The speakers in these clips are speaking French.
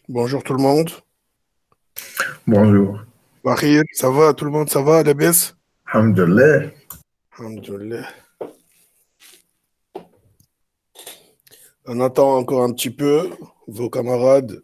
Bonjour tout le monde. Bonjour. Bahir, ça va? Tout le monde, ça va? La baisse? Alhamdulillah. Alhamdoulilah. On attend encore un petit peu vos camarades.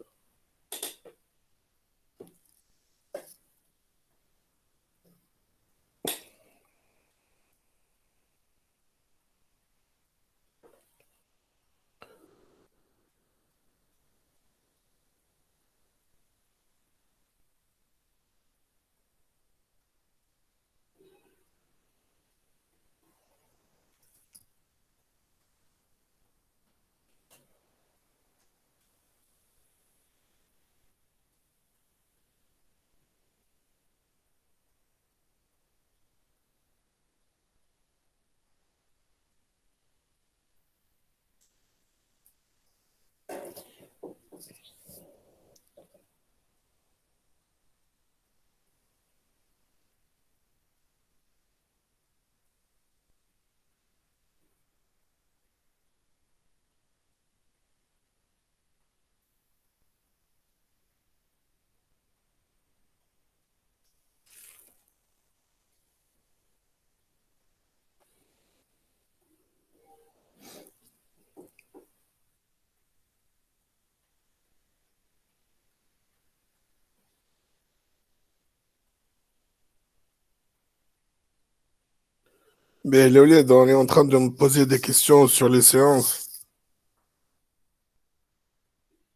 Mais Léolid, on est en train de me poser des questions sur les séances.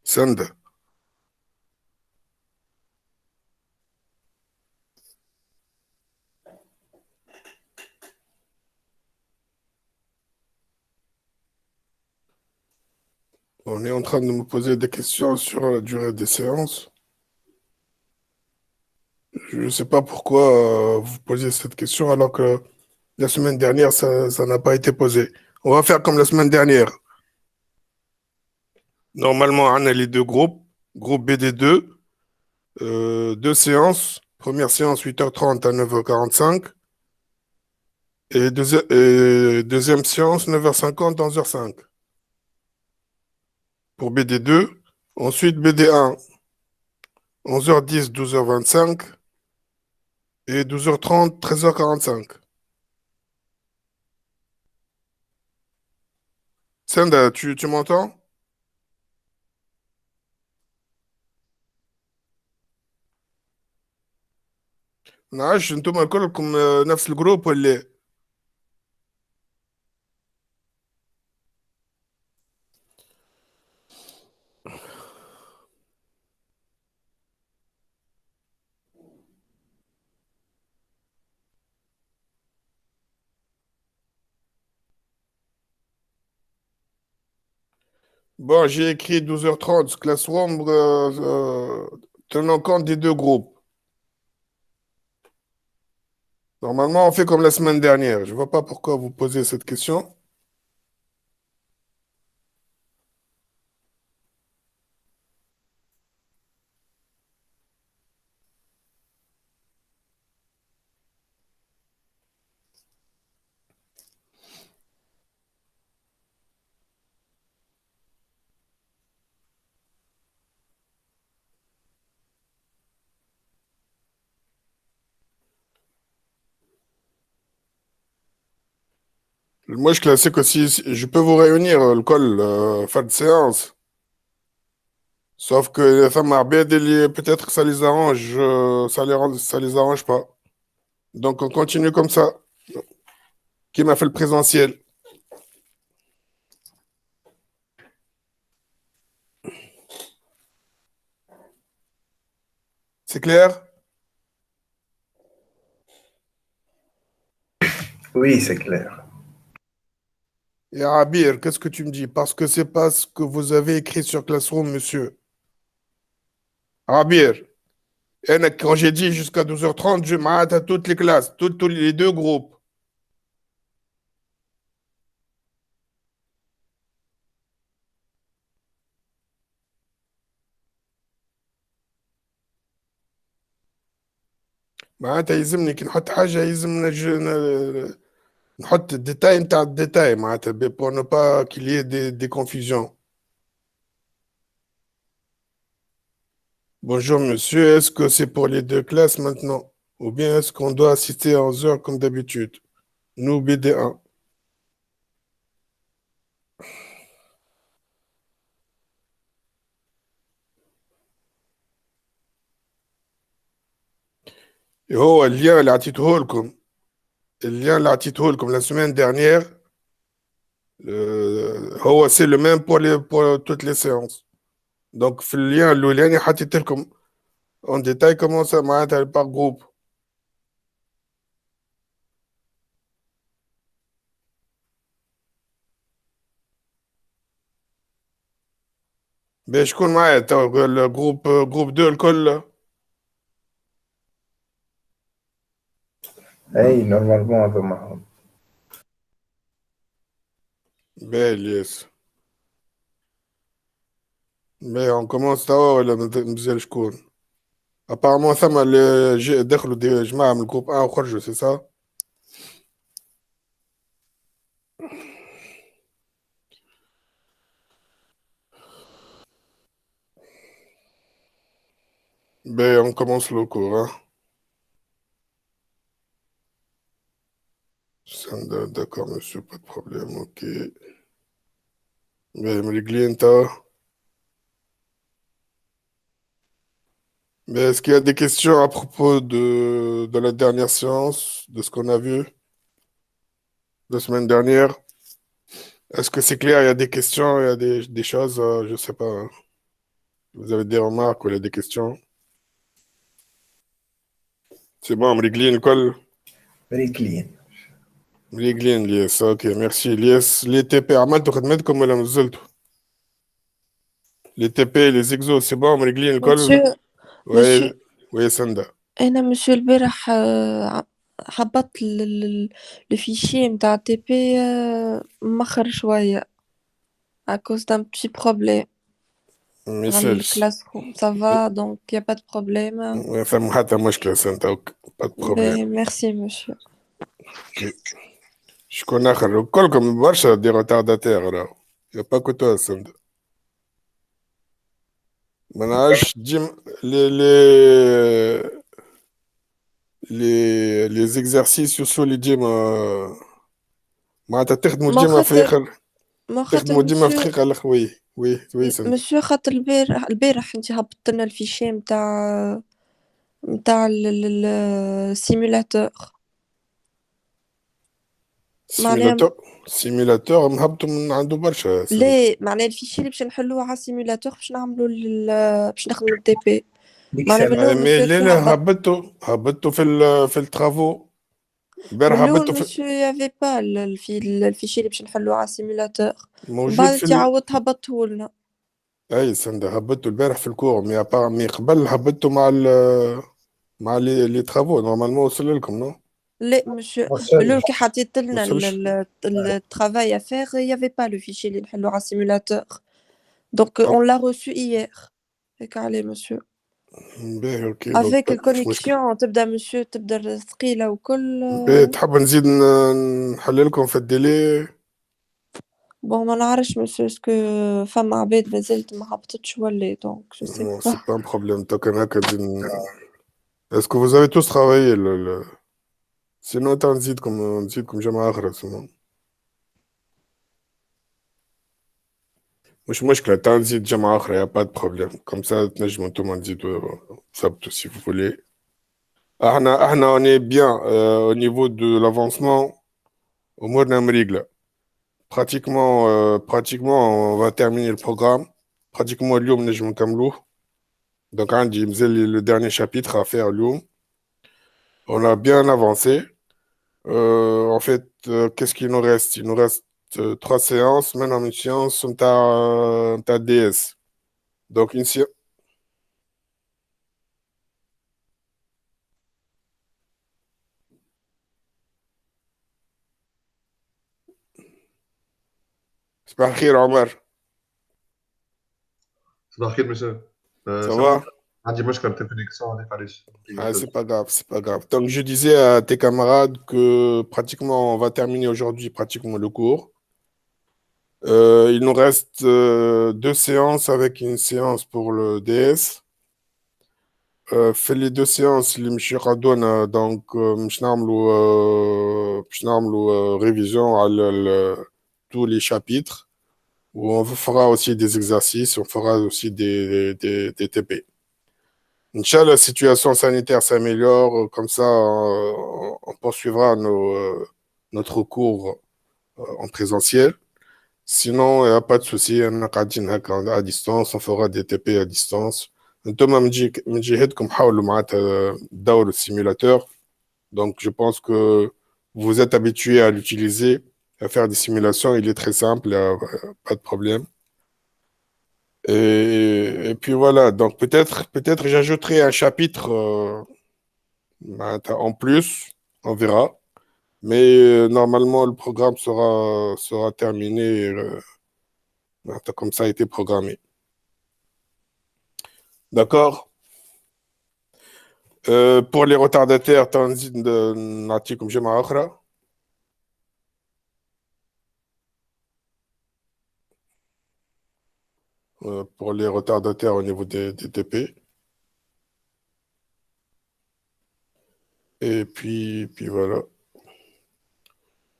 Send. On est en train de me poser des questions sur la durée des séances. Je ne sais pas pourquoi vous posez cette question alors que la semaine dernière, ça n'a pas été posé. On va faire comme la semaine dernière. Normalement, on a les deux groupes. Groupe BD2, deux séances. Première séance 8h30 à 9h45. Et deuxième séance 9h50 11h05 pour BD2. Ensuite BD1 11h10 12h25 et 12h30 13h45. Senda, tu m'entends? نعرفش انتم كلكم نفس الجروب ولا إيه؟ Bon, j'ai écrit 12h30 Classroom tenant compte des deux groupes. Normalement, on fait comme la semaine dernière. Je ne vois pas pourquoi vous posez cette question. Moi, je classique aussi. Je peux vous réunir le col fin de séance. Sauf que les femmes arabes, peut-être que ça les arrange, ça les arrange pas. Donc on continue comme ça. Qui m'a fait le présentiel? C'est clair? Oui, c'est clair. Et Abir, qu'est-ce que tu me dis? Parce que c'est pas ce que vous avez écrit sur Classroom, monsieur. Abir, quand j'ai dit jusqu'à 12h30, je m'arrête à toutes les classes, tous les deux groupes. معناتها يلزمني كي نحط حاجة يلزمنا نحط الديتاي نتاع الديتاي معناتها pour ne pas qu'il y ait des confusions. Bonjour monsieur, est-ce que c'est pour les deux classes maintenant? Ou bien est-ce qu'on doit assister à 11 heures comme d'habitude? Nous, BD1. هو اللي اللي عطيته لكم اللي عطيته لكم la semaine dernière, هو c'est le même pour toutes les séances. Donc في اللين الأولاني حطيت لكم en détail comment ça معناتها par groupe. باش شكون معايا تو الجروب جروب 2 الكل. Hey, normalement, هذا معهم. باهي الياس. باهي on commence توا ولا مازال شكون؟ apparemment ثم اللي دخلوا دي جماعة من الجروب 1 وخرجوا سي ça. باهي on commence le cours hein. D'accord monsieur, pas de problème, ok. باهي مريقلين توا. Mais est-ce qu'il y a des questions à propos de la dernière séance, de ce qu'on a vu la semaine dernière? Est-ce que c'est clair? Il y a des questions, il y a des choses, je sais pas, hein. Vous avez des remarques ou il y a des questions? C'est bon, Mriglin, l'école? Very clean. Mriglin, Lies, ok, merci. Lies, les TP, عملتوا خدمتكم ولا مازلتوا؟ Les TP, les exos, c'est bon, Mriglin, l'école? monsieur monsieur Oui, oui, Sanda. أنا monsieur البارح هبطت le fichier متاع الTP مأخر شوية à cause d'un petit problème على Message. الكلاس روم ça va donc y a pas de problème. فما حتى مشكلة سنتا، pas de problème. Ben, merci monsieur. Ok. شكون آخر؟ كلكم برشا دي روتارداتير راهو، يا با كو توا سندا. ما نعرفش ديما les exercices يوصلوا لي ديما معناتها تخدموا ما ديما في خاطر آخر، ما خاطر تخدموا ديما في monsieur دقيقة الأخر. وي وي وي سندا. monsieur خاطر البارح انت هبطت لنا الفيشي متاع السيمولاتور معناها سيميلاتور مهبطوا من عنده برشا سندا. لا معناها الفيشي اللي باش نحلوه على السيمولاتور باش نعملو باش نخدمو التي بي ديك معناها الساعة من الاول مي مسيو لا كي لا، هبط هبطوا في الترافو. من البارح الاول هبطوا مسيو يافي با الفيشي اللي باش نحلوه على السيمولاتور من موجود بعد انت عاودت هبطهولنا. اي سندا هبطوا البارح في الكور، مي قبل هبطوا مع لي ترافو نورمالمون وصل لكم نو؟ لا مسيو من الاول كي حطيت لنا وصلش. الترافاي افير يافي با لو فيشي اللي نحلوه على السيمولاتور دونك اون لا reçu hier هيك عليه مسيو باهي اوكي دونك افيك مش مشكل. الكونيكسيون تبدا مسيو تبدا ثقيله وكل باهي تحب نزيد نحل لكم في الديلي؟ بون ما نعرفش مسيو اسكو فما عباد مازالت ما هبطتش ولا دونك جو سي Non, با. c'est pas un problème. Tant qu'on a que est-ce que vous avez tous travaillé sinon t'as نزيد comme جماعة أخرى sinon. مش مشكلة، تعال نزيد جماعة أخرى، y a pas de problème. Comme ça تنجموا انتوما نزيدوا ثبتوا si vous voulez. احنا on est bien au niveau de l'avancement. أمورنا مريقلة. Pratiquement on va terminer le programme. Pratiquement اليوم نجم نكملوه. Donc عندي مازال le dernier chapitre à faire اليوم. On a bien avancé. En fait, qu'est-ce qu'il nous reste? Il nous reste 3 séances. Maintenant, une séance, t'as DS. Donc, une séance. C'est pas خير عمر. صباح الخير مساء. Ça سامع. va? عندي مشكلة في الكونيكسيون هذيك علاش. Ah, c'est pas grave, c'est pas grave. Donc, je disais à tes camarades que pratiquement, on va terminer aujourd'hui pratiquement le cours. Il nous reste 2 séances avec une séance pour le DS. في les deux séances اللي مشي قعدونا دونك باش نعملوا révision على tous les chapitres où on fera aussi des exercices, on fera aussi des TP. Inch'Allah, la situation sanitaire s'améliore, comme ça on poursuivra notre cours en présentiel. Sinon, il n'y a pas de souci, on a à distance, on fera des TP à distance. انتم من جهتكم حاولوا معناتها تدوروا السيمulateur. Donc, je pense que vous êtes habitués à l'utiliser, à faire des simulations. Il est très simple, il n'y a pas de problème. Et puis voilà, donc peut-être j'ajouterai un chapitre en plus, on verra. Mais normalement, le programme sera terminé comme ça a été programmé. D'accord? Pour les retardataires, نعطيكم جمعة أخرى. Pour les retardataires au niveau des TP. Et puis voilà.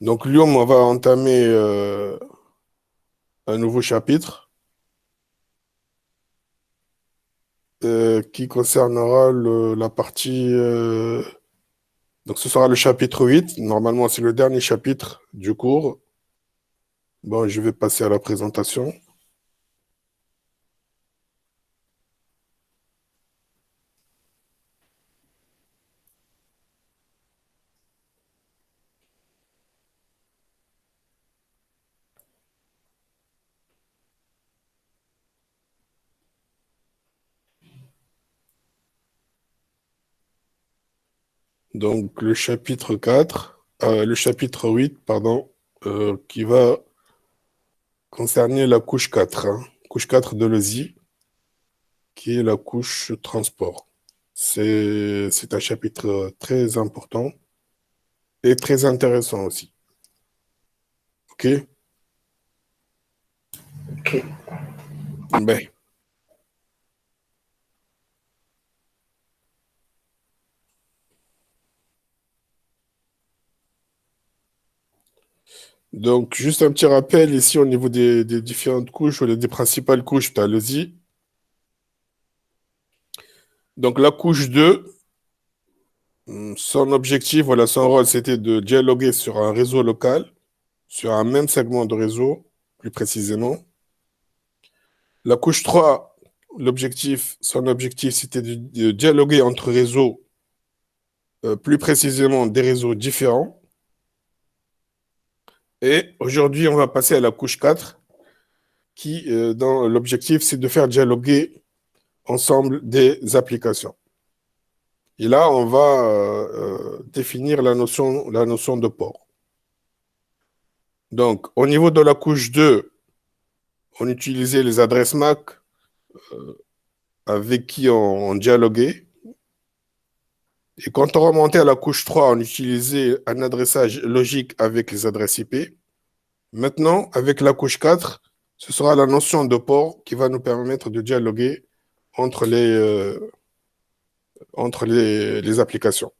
Donc, Lyon, on va entamer un nouveau chapitre qui concernera la partie... donc, ce sera le chapitre 8. Normalement, c'est le dernier chapitre du cours. Bon, je vais passer à la présentation. Donc, le chapitre 8, pardon, qui va concerner la couche 4, couche 4 de l'ESI, qui est la couche transport. C'est un chapitre très important et très intéressant aussi. OK? Ok. Ben. Donc, juste un petit rappel ici au niveau des différentes couches ou des principales couches, tu as l'ESI. Donc, la couche 2, son objectif, voilà, son rôle, c'était de dialoguer sur un réseau local, sur un même segment de réseau, plus précisément. La couche 3, son objectif, c'était de dialoguer entre réseaux, plus précisément des réseaux différents. Et aujourd'hui, on va passer à la couche 4, qui, dans l'objectif, c'est de faire dialoguer ensemble des applications. Et là, on va définir la notion de port. Donc, au niveau de la couche 2, on utilisait les adresses MAC avec qui on dialoguait. Et quand on remontait à la couche 3, on utilisait un adressage logique avec les adresses IP. Maintenant, avec la couche 4, ce sera la notion de port qui va nous permettre de dialoguer entre les applications.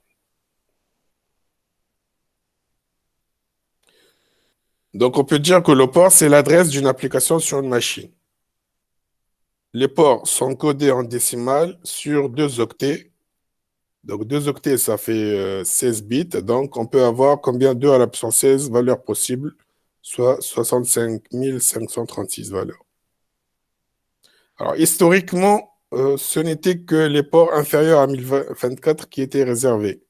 Donc, on peut dire que le port, c'est l'adresse d'une application sur une machine. Les ports sont codés en décimales sur 2 octets. Donc, 2 octets, ça fait 16 bits. Donc, on peut avoir combien 2 à la puissance 16 valeurs possibles, soit 65 536 valeurs. Alors, historiquement, ce n'était que les ports inférieurs à 1024 qui étaient réservés.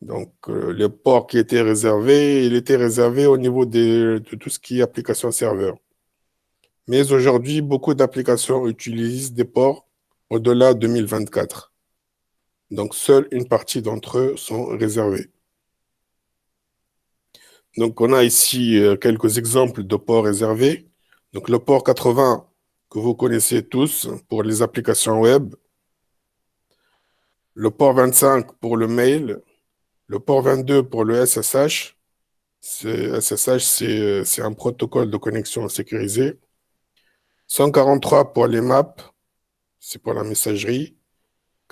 Donc, les ports qui étaient réservés, il était réservé au niveau de tout ce qui est application serveur. Mais aujourd'hui, beaucoup d'applications utilisent des ports au-delà de 1024. Donc, seule une partie d'entre eux sont réservés. Donc, on a ici quelques exemples de ports réservés. Donc, le port 80 que vous connaissez tous pour les applications web. Le port 25 pour le mail. Le port 22 pour le SSH. SSH, c'est un protocole de connexion sécurisé. 143 pour les maps. c'est pour la messagerie.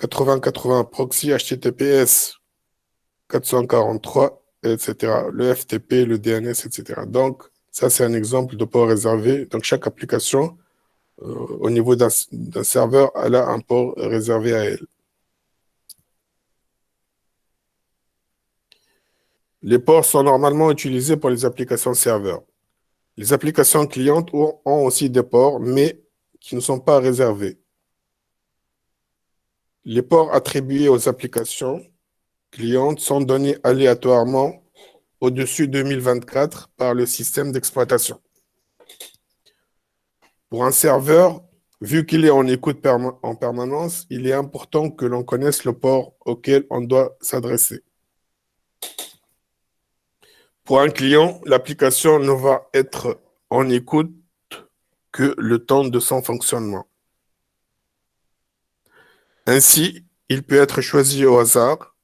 8080 proxy HTTPS 443, etc. Le FTP, le DNS, etc. Donc, ça, c'est un exemple de port réservé. Donc, chaque application, au niveau d'un serveur, elle a un port réservé à elle. Les ports sont normalement utilisés pour les applications serveurs. Les applications clientes ont aussi des ports, mais qui ne sont pas réservés. Les ports attribués aux applications clientes sont donnés aléatoirement au-dessus de 2024 par le système d'exploitation. Pour un serveur, vu qu'il est en écoute en permanence, il est important que l'on connaisse le port auquel on doit s'adresser. Pour un client, l'application ne va être en écoute que le temps de son fonctionnement. Ainsi, il peut être choisi au hasard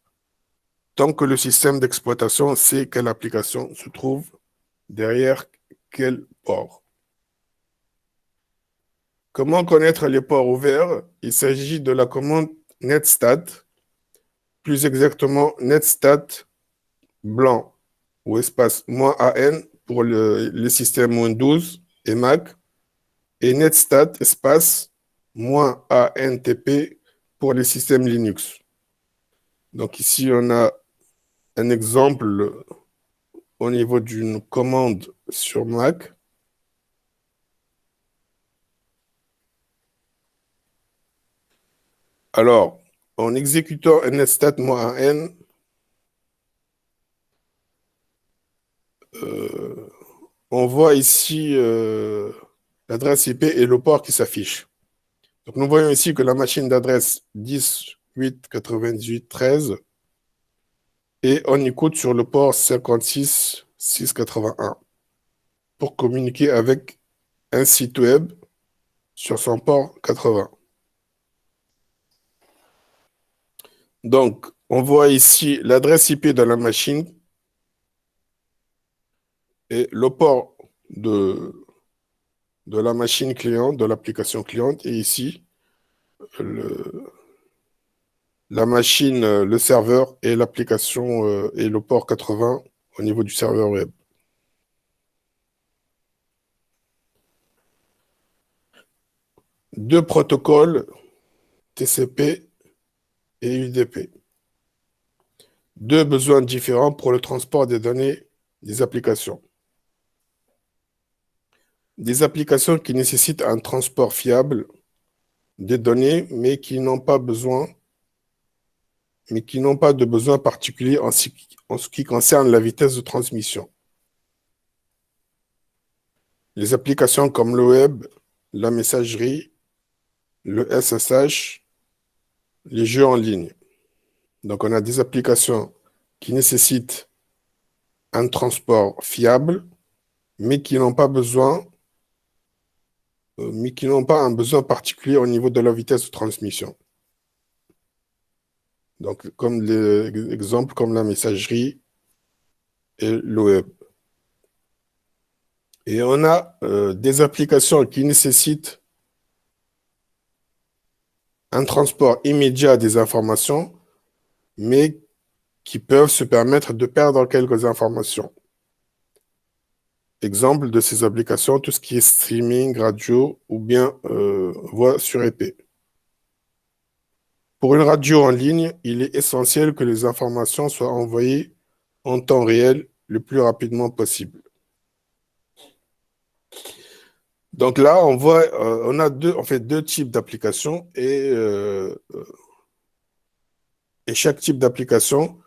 tant que le système d'exploitation sait quelle application se trouve derrière quel port. Comment connaître les ports ouverts? Il s'agit de la commande netstat, plus exactement netstat blanc ou espace -an pour les systèmes Windows et Mac et netstat espace -antp pour les systèmes Linux. Donc ici, on a un exemple au niveau d'une commande sur Mac. Alors, en exécutant netstat -an, on voit ici l'adresse IP et le port qui s'affiche. Donc, nous voyons ici que la machine d'adresse 10.8.98.13 et on écoute sur le port 56.681 pour communiquer avec un site web sur son port 80. Donc, on voit ici l'adresse IP de la machine et le port de la machine cliente, de l'application cliente, et ici, la machine, le serveur et l'application et le port 80 au niveau du serveur web. Deux protocoles TCP et UDP. Deux besoins différents pour le transport des données des applications. Des applications qui nécessitent un transport fiable des données, mais qui n'ont pas de besoin particulier en ce qui concerne la vitesse de transmission. Les applications comme le web, la messagerie, le SSH, les jeux en ligne. Donc, on a des applications qui nécessitent un transport fiable, mais qui n'ont pas un besoin particulier au niveau de la vitesse de transmission. Donc, comme les exemples comme la messagerie et le web. Et on a des applications qui nécessitent un transport immédiat des informations, mais qui peuvent se permettre de perdre quelques informations. Exemple de ces applications, tout ce qui est streaming, radio ou bien voix sur IP. Pour une radio en ligne, il est essentiel que les informations soient envoyées en temps réel le plus rapidement possible. Donc là, on voit, on a deux types d'applications et chaque type d'application,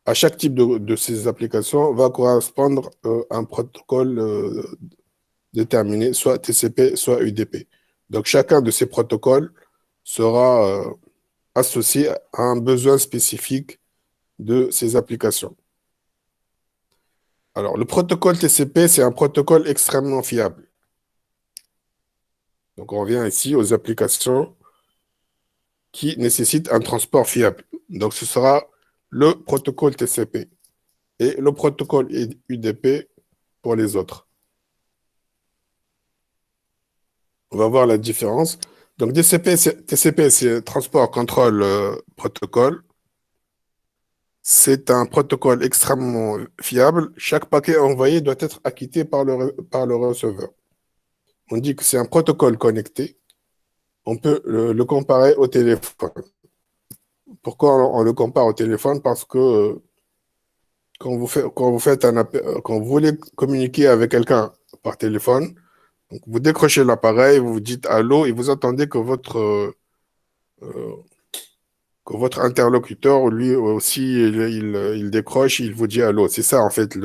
à chaque type de ces applications va correspondre un protocole déterminé, soit TCP, soit UDP. Donc chacun de ces protocoles sera associé à un besoin spécifique de ces applications. Alors, le protocole TCP, c'est un protocole extrêmement fiable. Donc, on revient ici aux applications qui nécessitent un transport fiable. Donc, ce sera le protocole TCP et le protocole UDP pour les autres. On va voir la différence. Donc, TCP, c'est Transport Control Protocol. C'est un protocole extrêmement fiable. Chaque paquet envoyé doit être acquitté par le receveur. On dit que c'est un protocole connecté. On peut le comparer au téléphone. Pourquoi on le compare au téléphone? Parce que quand vous voulez communiquer avec quelqu'un par téléphone, donc vous décrochez l'appareil, vous dites allô et vous attendez euh, que votre interlocuteur, lui aussi, il décroche, il vous dit allô. C'est ça, en fait,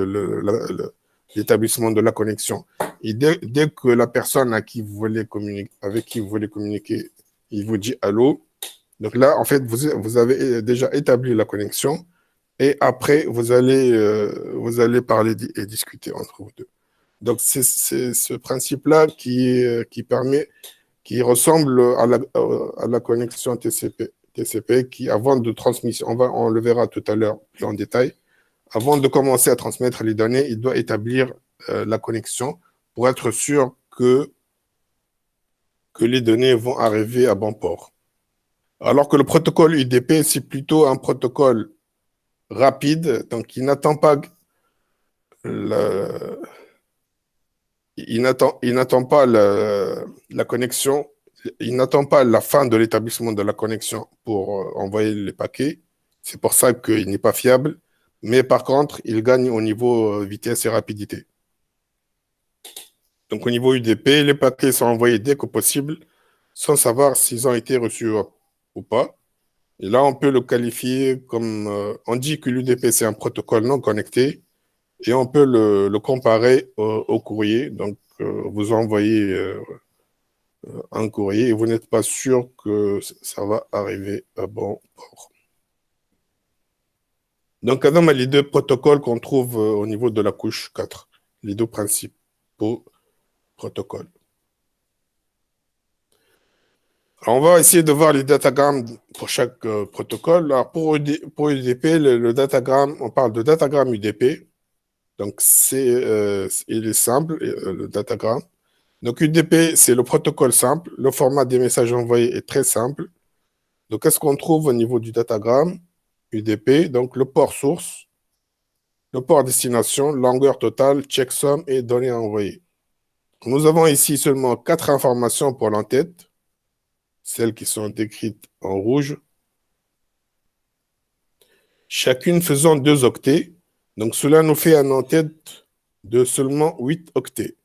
l'établissement de la connexion. Et dès que la personne avec qui vous voulez communiquer, il vous dit allô, donc là, en fait, vous avez déjà établi la connexion et après, vous allez parler et discuter entre vous deux. Donc, c'est ce principe-là qui ressemble à la connexion TCP qui, avant de transmission, on le verra tout à l'heure plus en détail, avant de commencer à transmettre les données, il doit établir la connexion pour être sûr que les données vont arriver à bon port. Alors que le protocole UDP, c'est plutôt un protocole rapide, donc il n'attend pas la, il n'attend pas la connexion, il n'attend pas la fin de l'établissement de la connexion pour envoyer les paquets. C'est pour ça qu'il n'est pas fiable. Mais par contre, il gagne au niveau vitesse et rapidité. Donc au niveau UDP, les paquets sont envoyés dès que possible, sans savoir s'ils ont été reçus ou pas. Et là, on peut le qualifier comme... on dit que l'UDP, c'est un protocole non connecté. Et on peut le comparer au courrier. Donc, vous envoyez un courrier et vous n'êtes pas sûr que ça va arriver à bon port. Donc, Adam a les deux protocoles qu'on trouve au niveau de la couche 4, les deux principaux protocoles. Alors, on va essayer de voir les datagrammes pour chaque protocole. Alors, pour UDP, le datagramme, on parle de datagramme UDP. Donc, il est simple, le datagramme. Donc, UDP, c'est le protocole simple. Le format des messages envoyés est très simple. Donc, qu'est-ce qu'on trouve au niveau du datagramme UDP? Donc, le port source, le port destination, longueur totale, checksum et données envoyées. Nous avons ici seulement 4 informations pour l'entête, celles qui sont décrites en rouge, chacune faisant 2 octets. Donc, cela nous fait un en-tête de seulement 8 octets.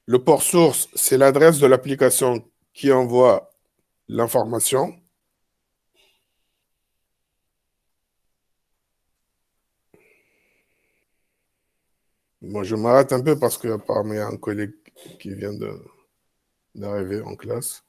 Le port source, c'est l'adresse de l'application qui envoie l'information. Bon, je m'arrête un peu parce qu'apparemment, il y a un collègue qui vient d'arriver en classe.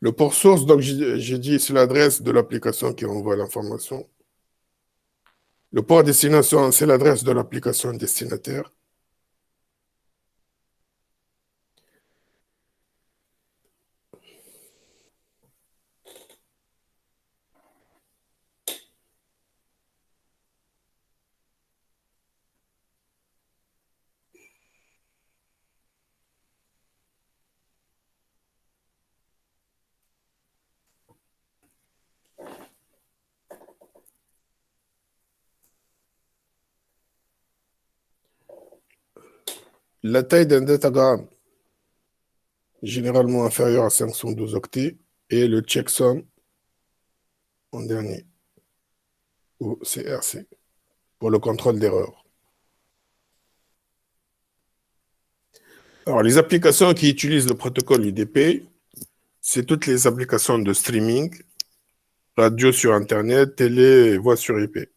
Le port source, donc j'ai dit, c'est l'adresse de l'application qui envoie l'information. Le port destination, c'est l'adresse de l'application destinataire. La taille d'un datagramme, généralement inférieure à 512 octets, et le checksum en dernier, ou CRC, pour le contrôle d'erreur. Alors, les applications qui utilisent le protocole UDP, c'est toutes les applications de streaming, radio sur Internet, télé et voix sur IP.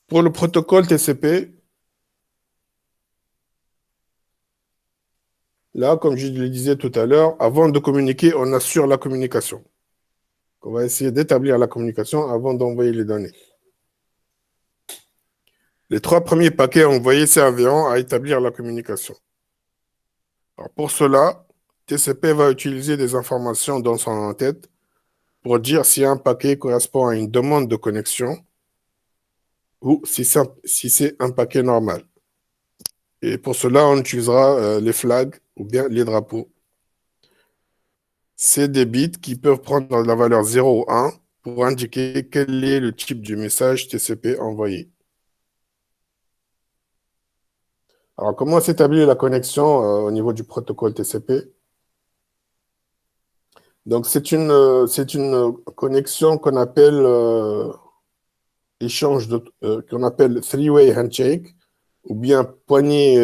Pour le protocole TCP, là, comme je le disais tout à l'heure, avant de communiquer, on assure la communication. On va essayer d'établir la communication avant d'envoyer les données. Les 3 premiers paquets envoyés serviront à établir la communication. Alors pour cela, TCP va utiliser des informations dans son en-tête pour dire si un paquet correspond à une demande de connexion ou si c'est un paquet normal. Et pour cela, on utilisera les flags ou bien les drapeaux. C'est des bits qui peuvent prendre la valeur 0 ou 1 pour indiquer quel est le type du message TCP envoyé. Alors, comment s'établit la connexion au niveau du protocole TCP? Donc, c'est une connexion qu'on appelle qu'on appelle three-way handshake ou bien poignée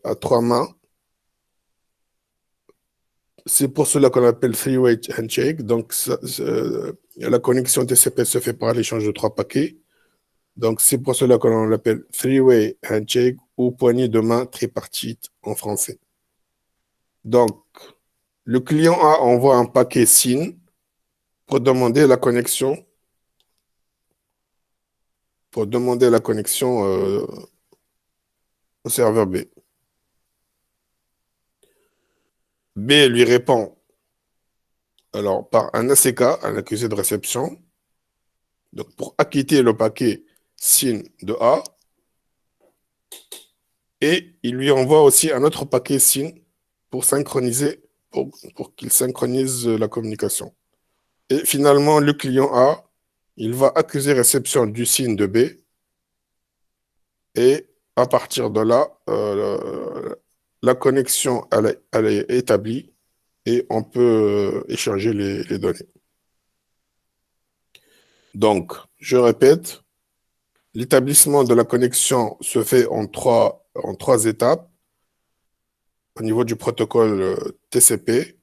à 3 mains. C'est pour cela qu'on appelle three-way handshake. Donc, la connexion TCP se fait par l'échange de 3 paquets. Donc, c'est pour cela qu'on l'appelle three-way handshake ou poignée de main tripartite en français. Donc, le client A envoie un paquet SYN pour demander la connexion au serveur B. B lui répond alors par un ACK, un accusé de réception. Donc, pour acquitter le paquet SYN de A, et il lui envoie aussi un autre paquet SYN pour synchroniser, pour qu'il synchronise la communication. Et finalement, le client A, il va accuser réception du SYN de B, et à partir de là, la connexion elle est établie et on peut échanger les données. Donc, je répète, l'établissement de la connexion se fait en trois étapes au niveau du protocole TCP.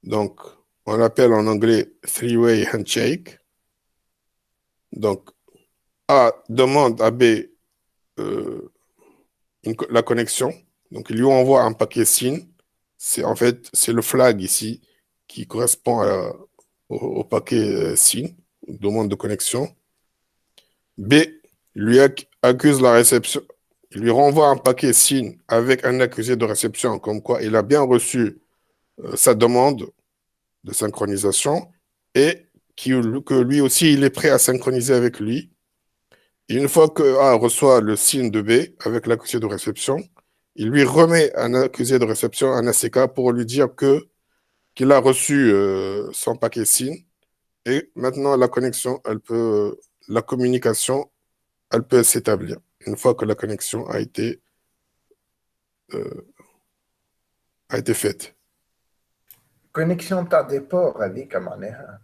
Donc, on l'appelle en anglais three-way handshake. Donc, A demande à B la connexion. Donc, il lui envoie un paquet SYN. C'est le flag ici qui correspond au paquet SYN, demande de connexion. B lui accuse la réception. Il lui renvoie un paquet SYN avec un accusé de réception, comme quoi il a bien reçu sa demande de synchronisation et que lui aussi, il est prêt à synchroniser avec lui. Et une fois que A reçoit le SYN de B avec l'accusé de réception, il lui remet un accusé de réception, un ACK, pour lui dire qu'il a reçu son paquet SYN. Et maintenant, la communication, elle peut s'établir une fois que la connexion a été faite. Connexion تاع دي بور هذيك معناها.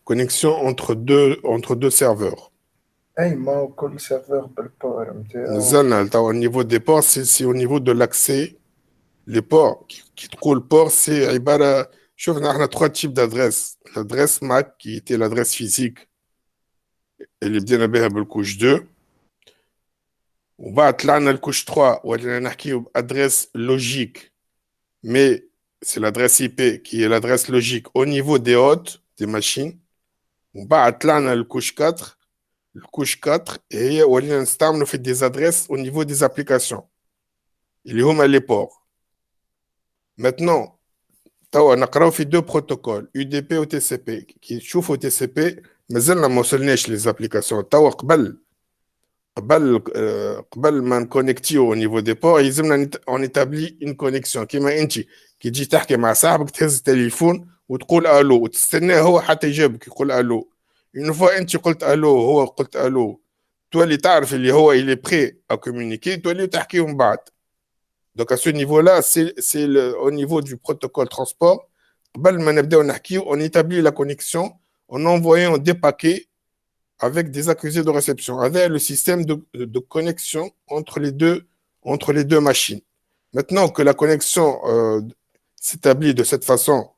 Connexion entre deux serveurs. اي ما هو كل سيرفر بالبور نتاعو. نزلنا au niveau des ports, c'est au niveau de l'accès. Les ports, qui trouvent le port, c'est عبارة شوفنا احنا 3 types d'adresses. L'adresse MAC qui était l'adresse physique اللي بدينا بها بالكوش 2. وبعد طلعنا الكوش 3 ولينا نحكيو بادرesse logique, mais c'est l'adresse IP qui est l'adresse logique au niveau des hôtes des machines. وبعد طلعنا الكوش 4. Le couche 4 et ولينا نستعملوا في des adresses au niveau des applications اللي هما les ports. Maintenant, توا نقراو في 2 protocoles UDP و TCP. كي تشوفوا TCP مازلنا ما وصلناش les applications. توا قبل ما نكونيكتيو au niveau des ports يلزمنا on établit une connexion كيما انت كي تجي تحكي مع صاحبك تهز التليفون وتقول الو وتستناه هو حتى يجاوبك يقول الو. Une fois انت قلت الو هو قلت الو تولي تعرف اللي هو il est prêt à communiquer تولي تحكي من بعد. Donc à ce niveau-là, c'est au niveau du protocole transport. قبل ما نبداو نحكيو on établit la connexion en envoyant des paquets avec des accusés de réception, avec le système de connexion entre les deux machines. Maintenant que la connexion s'établit de cette façon,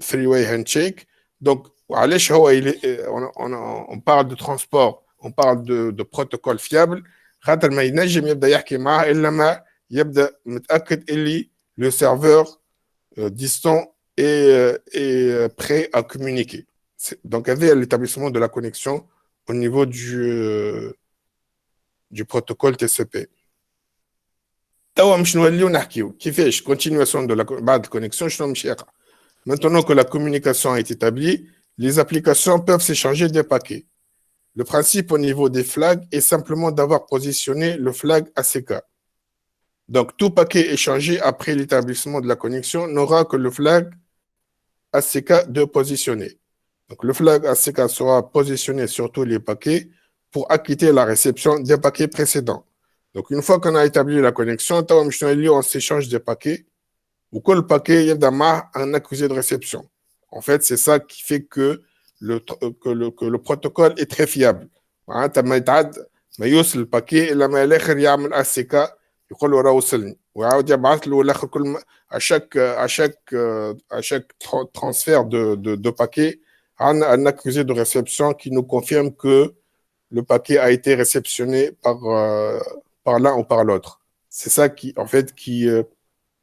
three-way handshake, donc on parle de transport, on parle de protocole fiable. خاطر ما ينجم يبدا يحكي معاه الا ما يبدا متاكد اللي le serveur distant est prêt à communiquer. Donc, il y avait l'établissement de la connexion au niveau du protocole TCP. Continuation de la connexion. Maintenant que la communication est établie, les applications peuvent s'échanger des paquets. Le principe au niveau des flags est simplement d'avoir positionné le flag ACK. Donc, tout paquet échangé après l'établissement de la connexion n'aura que le flag ACK de positionner. Donc, le flag ACK sera positionné sur tous les paquets pour acquitter la réception des paquets précédents. Donc, une fois qu'on a établi la connexion, on s'échange des paquets. Ou que le paquet, il y a un accusé de réception. En fait, c'est ça qui fait que le protocole est très fiable. ما يوصل الباكي لما الاخر يعمل اس كا يقول له راه وصلني ويعاود يبعث له الاخر كل à chaque transfert de paquet on a un accusé de réception qui nous confirme que le paquet a été réceptionné par l'un ou par l'autre. C'est ça qui en fait qui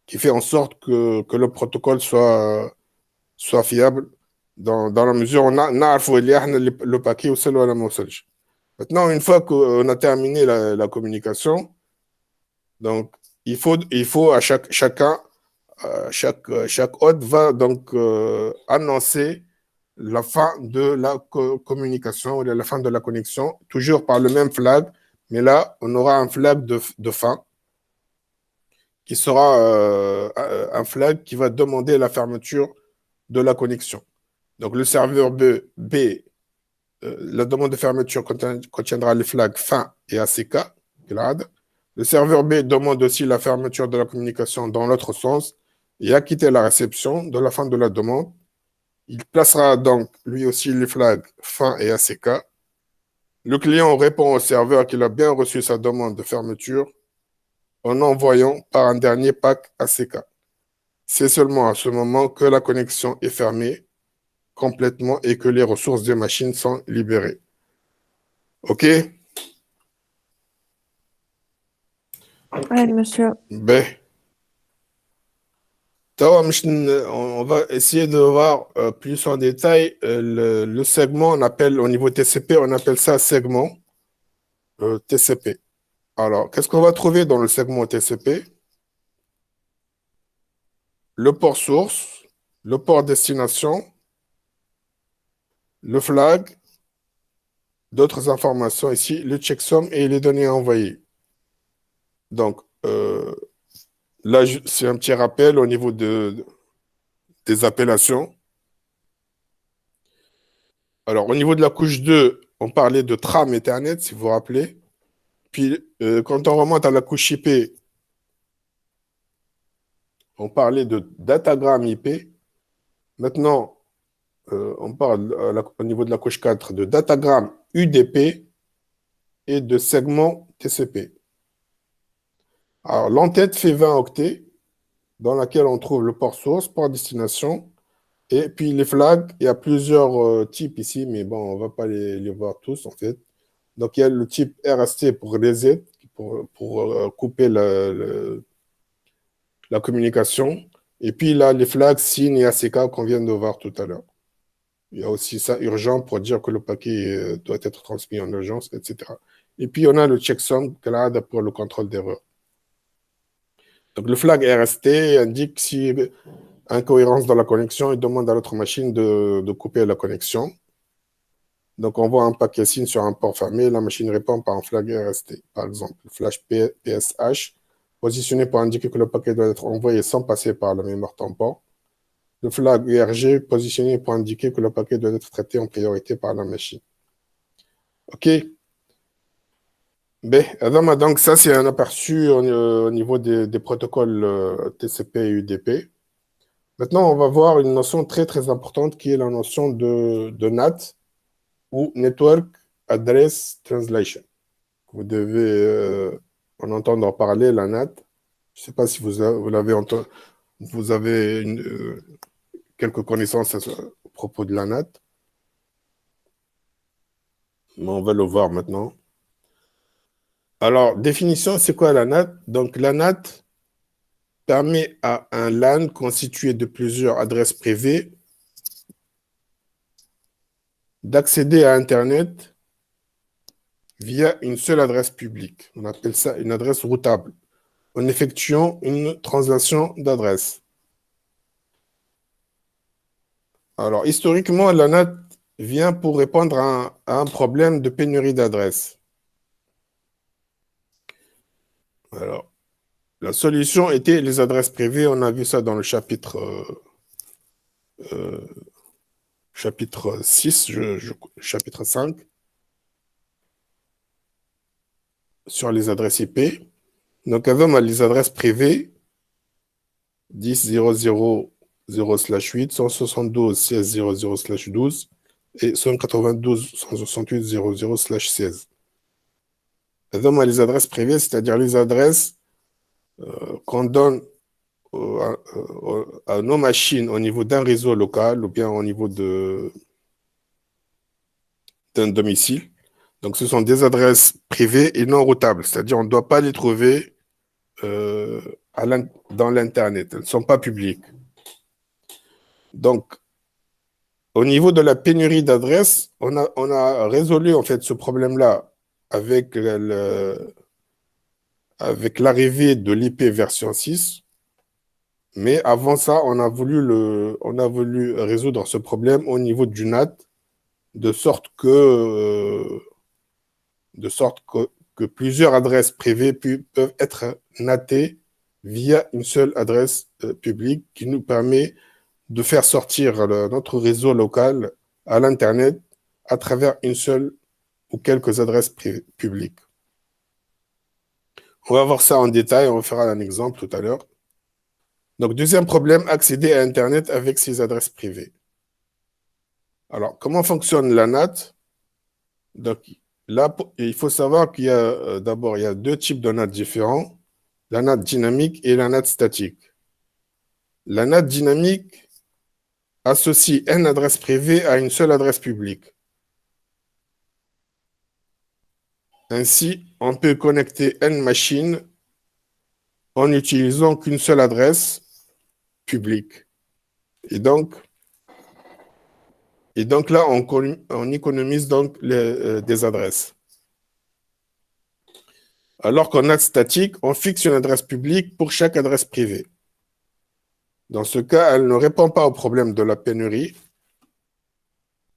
fait en sorte que le protocole soit fiable dans la mesure où on a le paquet وصل ولا ما وصلش. Maintenant, une fois qu'on a terminé la communication, donc il faut à chaque hôte va donc annoncer la fin de la communication ou la fin de la connexion, toujours par le même flag, mais là, on aura un flag de fin qui sera un flag qui va demander la fermeture de la connexion. Donc, le serveur B la demande de fermeture contiendra les flags fin et ACK. Le serveur B demande aussi la fermeture de la communication dans l'autre sens et acquitter la réception de la fin de la demande. Il placera donc lui aussi les flags fin et ACK. Le client répond au serveur qu'il a bien reçu sa demande de fermeture en envoyant par un dernier pack ACK. C'est seulement à ce moment que la connexion est fermée complètement et que les ressources des machines sont libérées. OK? Oui, monsieur. Ben, on va essayer de voir plus en détail le segment, on appelle au niveau TCP, on appelle ça segment TCP. Alors, qu'est-ce qu'on va trouver dans le segment TCP? Le port source, le port destination, le flag, d'autres informations ici, le checksum et les données envoyées. Donc, là, c'est un petit rappel au niveau des appellations. Alors, au niveau de la couche 2, on parlait de tram Ethernet, si vous vous rappelez. Puis, quand on remonte à la couche IP, on parlait de datagramme IP. Maintenant, on parle au niveau de la couche 4 de datagramme UDP et de segment TCP. Alors, l'entête fait 20 octets, dans laquelle on trouve le port source, port destination, et puis les flags. Il y a plusieurs types ici, mais bon, on ne va pas les voir tous, en fait. Donc, il y a le type RST pour reset, pour couper la communication. Et puis là, les flags SYN et ACK qu'on vient de voir tout à l'heure. Il y a aussi ça urgent pour dire que le paquet doit être transmis en urgence, etc. Et puis, on a le checksum pour le contrôle d'erreur. Donc, le flag RST indique si incohérence dans la connexion, il demande à l'autre machine de couper la connexion. Donc, on voit un paquet SYN sur un port fermé, la machine répond par un flag RST, par exemple, flash PSH, positionné pour indiquer que le paquet doit être envoyé sans passer par la mémoire tampon. Le flag URG, positionné pour indiquer que le paquet doit être traité en priorité par la machine. OK. Donc, ça, c'est un aperçu au niveau des protocoles TCP et UDP. Maintenant, on va voir une notion très, très importante qui est la notion de NAT ou Network Address Translation. Vous devez en entendre parler, la NAT. Je ne sais pas si vous l'avez entendu. Vous avez quelques connaissances à propos de la NAT. Mais on va le voir maintenant. Alors, définition, c'est quoi la NAT? Donc, la NAT, permet à un LAN constitué de plusieurs adresses privées d'accéder à Internet via une seule adresse publique. On appelle ça une adresse routable, en effectuant une translation d'adresse. Alors, historiquement, la NAT vient pour répondre à un problème de pénurie d'adresses. Alors, la solution était les adresses privées. On a vu ça dans le chapitre 6, chapitre 5, sur les adresses IP. Donc, avant, les adresses privées, 10.0.0.0/8, 172.16.0.0/12 et 192.168.0.0/16. Avant, les adresses privées, c'est-à-dire les adresses qu'on donne à nos machines au niveau d'un réseau local ou bien au niveau d'un domicile. Donc, ce sont des adresses privées et non routables, c'est-à-dire on ne doit pas les trouver dans l'Internet. Elles ne sont pas publiques. Donc, au niveau de la pénurie d'adresses, on a résolu en fait ce problème-là avec l'arrivée de l'IP version 6. Mais avant ça, on a voulu résoudre ce problème au niveau du NAT, de sorte que plusieurs adresses privées peuvent être NATées via une seule adresse publique qui nous permet de faire sortir notre réseau local à l'Internet à travers une seule ou quelques adresses publiques. On va voir ça en détail, on fera un exemple tout à l'heure. Donc, deuxième problème, accéder à Internet avec ses adresses privées. Alors, comment fonctionne la NAT? Donc, là, il faut savoir qu'il y a d'abord, il y a deux types de NAT différents, la NAT dynamique et la NAT statique. La NAT dynamique associe une adresse privée à une seule adresse publique. Ainsi, on peut connecter une machine en n'utilisant qu'une seule adresse publique. Et donc là, on économise donc des adresses. Alors qu'en NAT statique, on fixe une adresse publique pour chaque adresse privée. Dans ce cas, elle ne répond pas au problème de la pénurie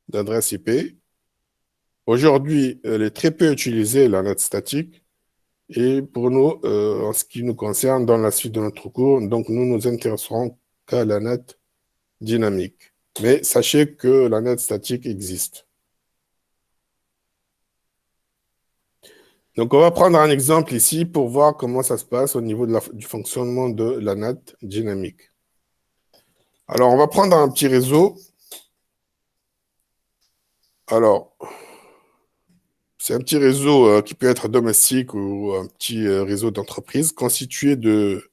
d'adresses IP. Aujourd'hui, elle est très peu utilisée, la NAT statique. Et pour nous, en ce qui nous concerne, dans la suite de notre cours, donc nous nous intéresserons qu'à la NAT dynamique. Mais sachez que la NAT statique existe. Donc, on va prendre un exemple ici pour voir comment ça se passe au niveau du fonctionnement de la NAT dynamique. Alors, on va prendre un petit réseau. Alors, c'est un petit réseau qui peut être domestique ou un petit réseau d'entreprise constitué de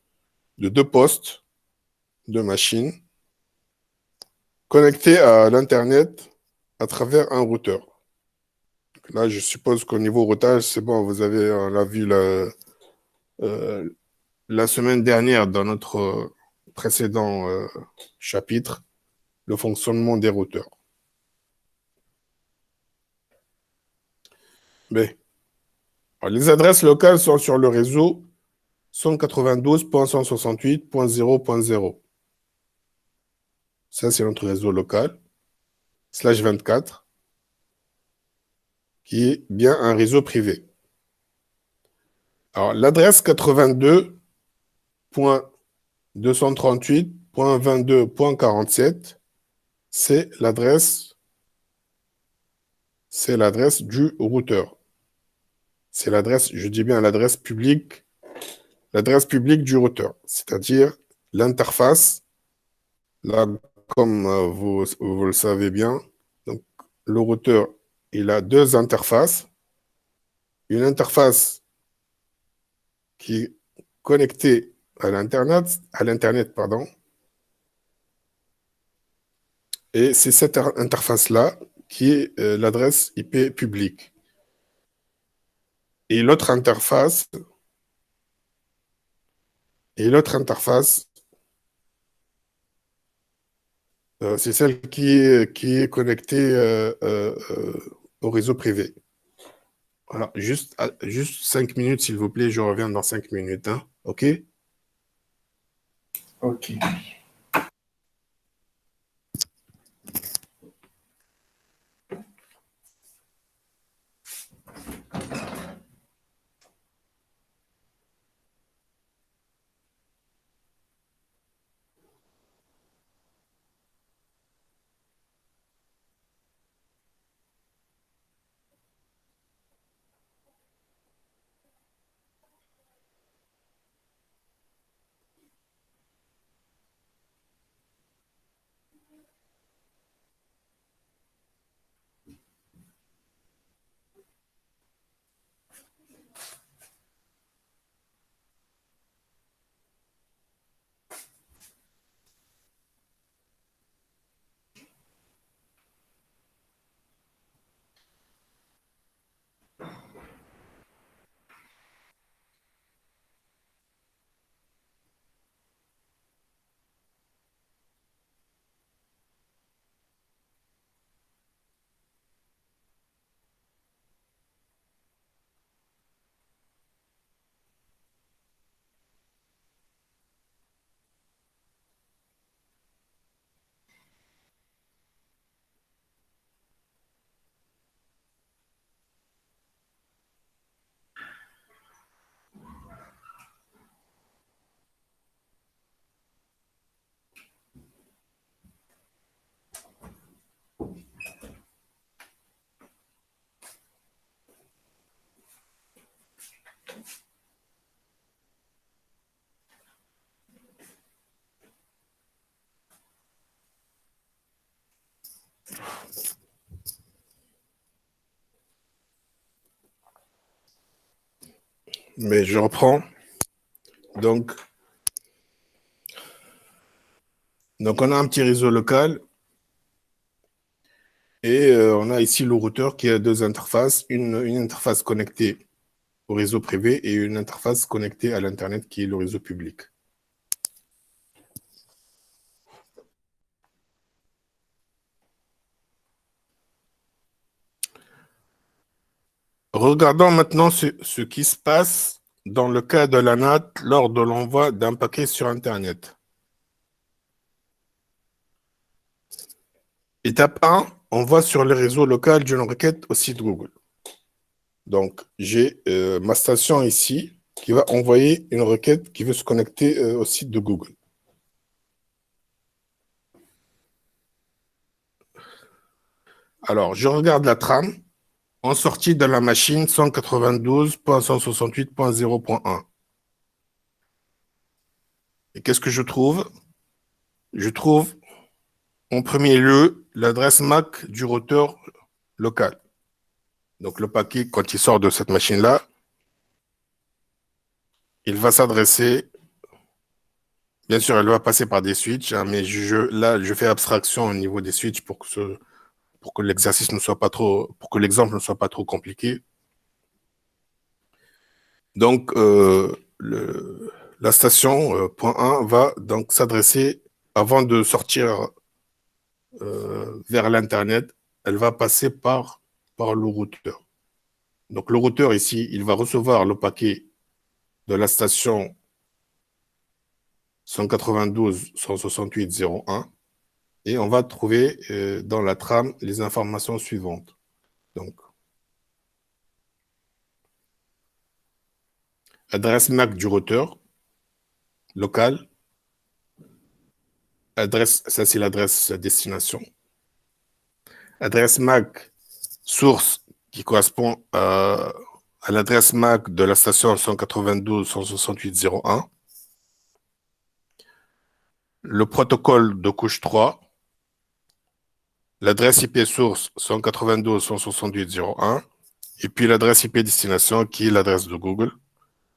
deux postes, deux machines, connectés à l'Internet à travers un routeur. Donc là, je suppose qu'au niveau routage, c'est bon, on l'a vu la semaine dernière dans notre précédent chapitre, le fonctionnement des routeurs. Mais alors, les adresses locales sont sur le réseau 192.168.0.0. Ça, c'est notre réseau local, /24, qui est bien un réseau privé. Alors, l'adresse 82.238.22.47, c'est l'adresse du routeur. C'est l'adresse, je dis bien l'adresse publique du routeur, c'est-à-dire l'interface. Là, comme vous le savez bien, donc, le routeur, il a deux interfaces. Une interface qui est connectée à l'Internet, et c'est cette interface-là qui est l'adresse IP publique. Et l'autre interface, Et l'autre interface, c'est celle qui est connectée au réseau privé. Voilà, juste 5 minutes, s'il vous plaît, je reviens dans 5 minutes. Hein. OK? Ok. Mais je reprends. Donc, on a un petit réseau local et on a ici le routeur qui a deux interfaces, une interface connectée au réseau privé et une interface connectée à l'Internet qui est le réseau public. Regardons maintenant ce qui se passe dans le cas de la NAT lors de l'envoi d'un paquet sur Internet. Étape 1, on va sur le réseau local d'une requête au site Google. Donc, j'ai ma station ici qui va envoyer une requête qui veut se connecter au site de Google. Alors, je regarde la trame en sortie de la machine 192.168.0.1. Et qu'est-ce que je trouve? Je trouve en premier lieu l'adresse MAC du routeur local. Donc, le paquet, quand il sort de cette machine-là, il va s'adresser. Bien sûr, elle va passer par des switches, hein, mais là, je fais abstraction au niveau des switches pour que l'exercice ne soit pas trop, pour que l'exemple ne soit pas trop compliqué. Donc, la station point 1 va donc s'adresser, avant de sortir vers l'Internet, elle va passer par le routeur. Donc, le routeur ici, il va recevoir le paquet de la station 192.168.0.1 et on va trouver dans la trame les informations suivantes. Donc, adresse MAC du routeur local, ça c'est l'adresse destination. Adresse MAC source qui correspond à l'adresse MAC de la station 192.168.0.1. Le protocole de couche 3, l'adresse IP source 192.168.0.1 et puis l'adresse IP destination qui est l'adresse de Google.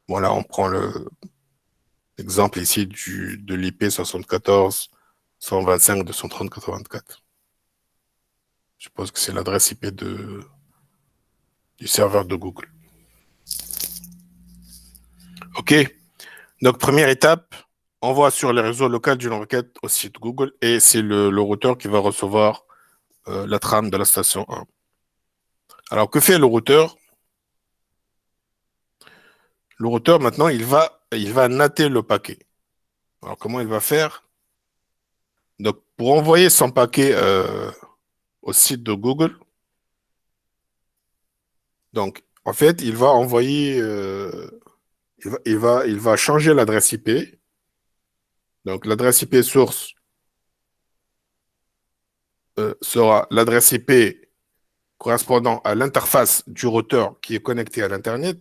Voilà, on prend l'exemple ici de l'IP 74.125.230.84. Je suppose que c'est l'adresse IP du serveur de Google. OK. Donc, première étape, envoie sur les réseaux locaux d'une requête au site Google et c'est le routeur qui va recevoir la trame de la station 1. Alors, que fait le routeur? Le routeur, maintenant, il va natter le paquet. Alors, comment il va faire? Donc, pour envoyer son paquet au site de Google, donc, en fait, il va envoyer, il va changer l'adresse IP. Donc, l'adresse IP source sera l'adresse IP correspondant à l'interface du routeur qui est connecté à l'Internet,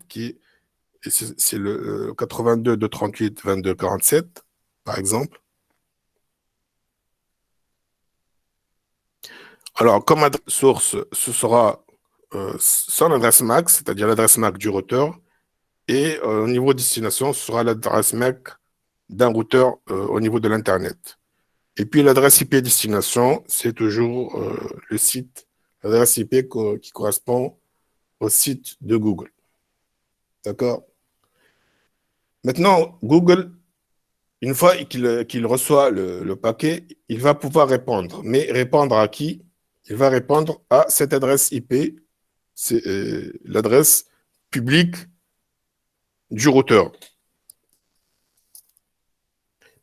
c'est le 82.238.22.47, par exemple. Alors, comme adresse source, ce sera son adresse MAC, c'est-à-dire l'adresse MAC du routeur, et au niveau destination, ce sera l'adresse MAC d'un routeur au niveau de l'Internet. Et puis l'adresse IP destination, c'est toujours le site, l'adresse IP qui correspond au site de Google. D'accord? Maintenant, Google, une fois qu'il reçoit le paquet, il va pouvoir répondre. Mais répondre à qui? Il va répondre à cette adresse IP, c'est l'adresse publique du routeur.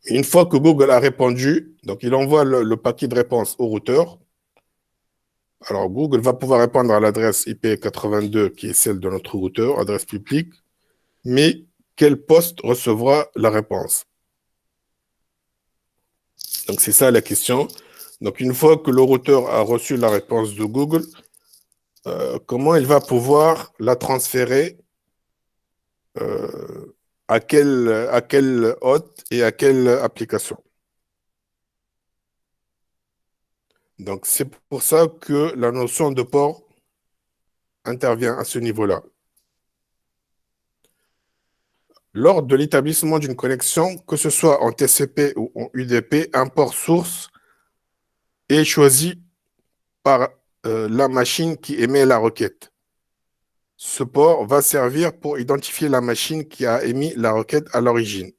Une fois que Google a répondu, donc il envoie le paquet de réponse au routeur. Alors, Google va pouvoir répondre à l'adresse IP 82, qui est celle de notre routeur, adresse publique, mais quel poste recevra la réponse? Donc, c'est ça la question. Donc, une fois que le routeur a reçu la réponse de Google, comment il va pouvoir la transférer à quel hôte et à quelle application? Donc, c'est pour ça que la notion de port intervient à ce niveau-là. Lors de l'établissement d'une connexion, que ce soit en TCP ou en UDP, un port source est choisi par la machine qui émet la requête. Ce port va servir pour identifier la machine qui a émis la requête à l'origine.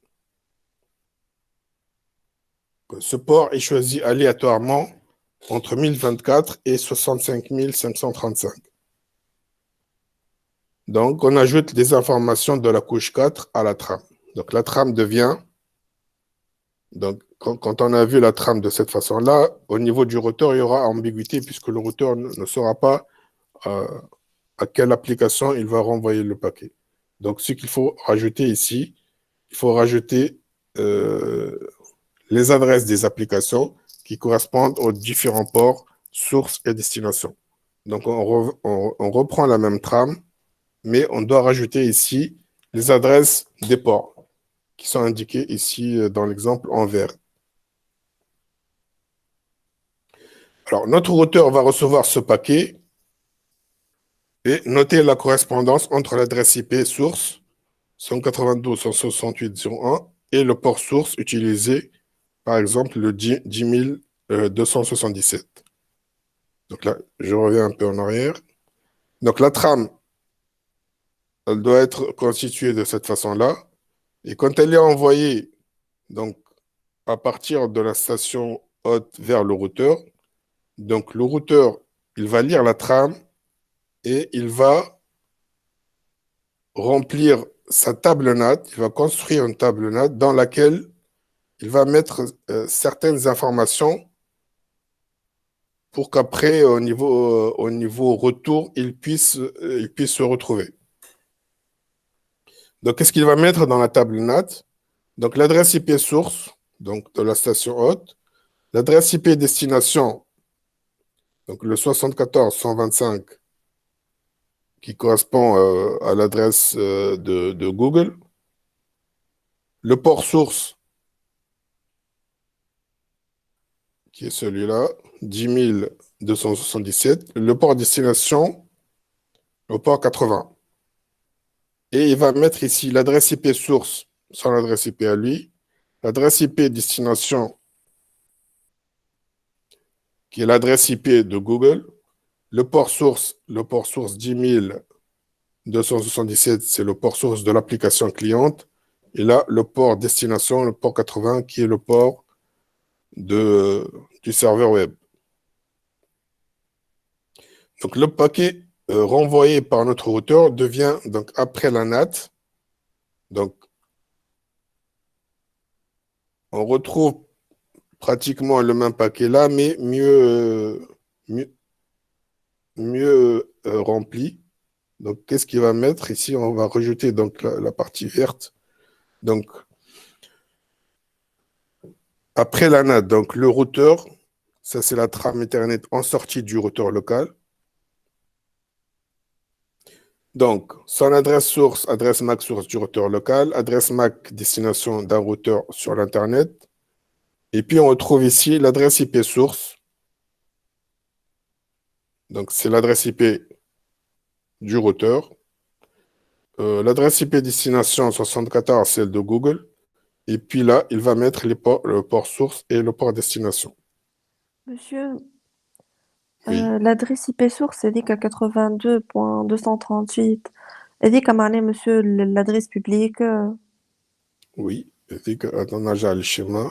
Ce port est choisi aléatoirement entre 1024 et 65 535. Donc, on ajoute des informations de la couche 4 à la trame. Donc, la trame devient... Donc, quand on a vu la trame de cette façon-là, au niveau du routeur, il y aura ambiguïté puisque le routeur ne saura pas à quelle application il va renvoyer le paquet. Donc, ce qu'il faut rajouter ici, il faut rajouter les adresses des applications qui correspondent aux différents ports, sources et destinations. Donc, on reprend la même trame, mais on doit rajouter ici les adresses des ports qui sont indiquées ici dans l'exemple en vert. Alors, notre routeur va recevoir ce paquet et noter la correspondance entre l'adresse IP source 192.168.0.1 et le port source utilisé, par exemple, le 10.277. Donc là, je reviens un peu en arrière. Donc la trame, elle doit être constituée de cette façon-là. Et quand elle est envoyée, donc à partir de la station hôte vers le routeur, donc le routeur, il va lire la trame et il va remplir sa table NAT, il va construire une table NAT dans laquelle il va mettre certaines informations pour qu'après, au niveau retour, il puisse se retrouver. Donc, qu'est-ce qu'il va mettre dans la table NAT? Donc, l'adresse IP source, donc de la station hôte, l'adresse IP destination, donc le 74.125, qui correspond à l'adresse de Google, le port source, qui est celui-là, 10.277, le port destination, le port 80. Et il va mettre ici l'adresse IP source, son adresse IP à lui, l'adresse IP destination, qui est l'adresse IP de Google, le port source 10.277, c'est le port source de l'application cliente, Et là, le port destination, le port 80, qui est le port du serveur web. Donc, le paquet renvoyé par notre routeur devient, donc, après la NAT, donc, on retrouve pratiquement le même paquet là, mais mieux rempli. Donc, qu'est-ce qu'il va mettre ici? On va rejeter donc, la partie verte. Donc, après la NAT, donc le routeur, ça c'est la trame Ethernet en sortie du routeur local. Donc, son adresse source, adresse MAC source du routeur local, adresse MAC destination d'un routeur sur l'Internet. Et puis, on retrouve ici l'adresse IP source. Donc, c'est l'adresse IP du routeur. L'adresse IP destination 74, celle de Google. Et puis là, il va mettre le port source et le port destination. Monsieur, Oui, l'adresse IP source, elle dit qu'à 82.238. Elle dit qu'à Mané, monsieur, l'adresse publique. oui. Attends, on a déjà le schéma.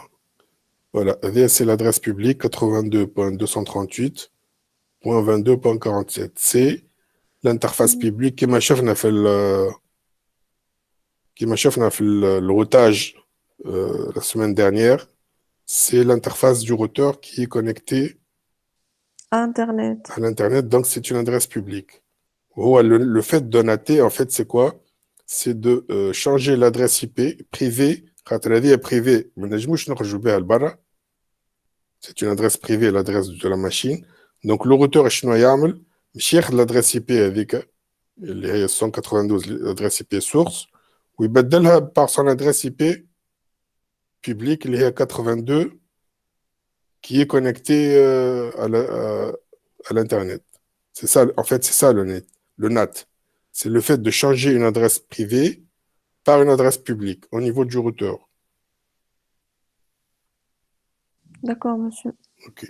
Voilà, c'est l'adresse publique 82.238.22.47. C'est l'interface publique qui m'a chef fait le routage la semaine dernière. C'est l'interface du routeur qui est connectée Internet. à l'Internet, donc c'est une adresse publique. Oh, le fait de noter, en fait, c'est quoi? C'est de changer l'adresse IP privée. C'est une adresse privée, l'adresse de la machine. Donc, le routeur, il cherche l'adresse IP avec 192, l'adresse IP source, ou il par son adresse IP publique, il y a 82, qui est connecté à l'Internet. C'est ça, en fait, c'est ça le NAT. C'est le fait de changer une adresse privée par une adresse publique au niveau du routeur. D'accord, monsieur. OK.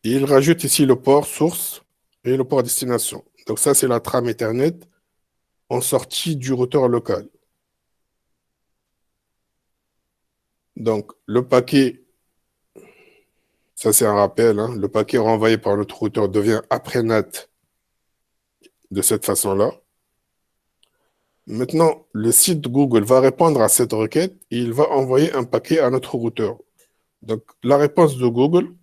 Et il rajoute ici le port source et le port destination. Donc ça, c'est la trame Ethernet en sortie du routeur local. Donc le paquet, ça c'est un rappel, hein, le paquet renvoyé par notre routeur devient après NAT de cette façon-là. Maintenant, le site Google va répondre à cette requête et il va envoyer un paquet à notre routeur. Donc la réponse de Google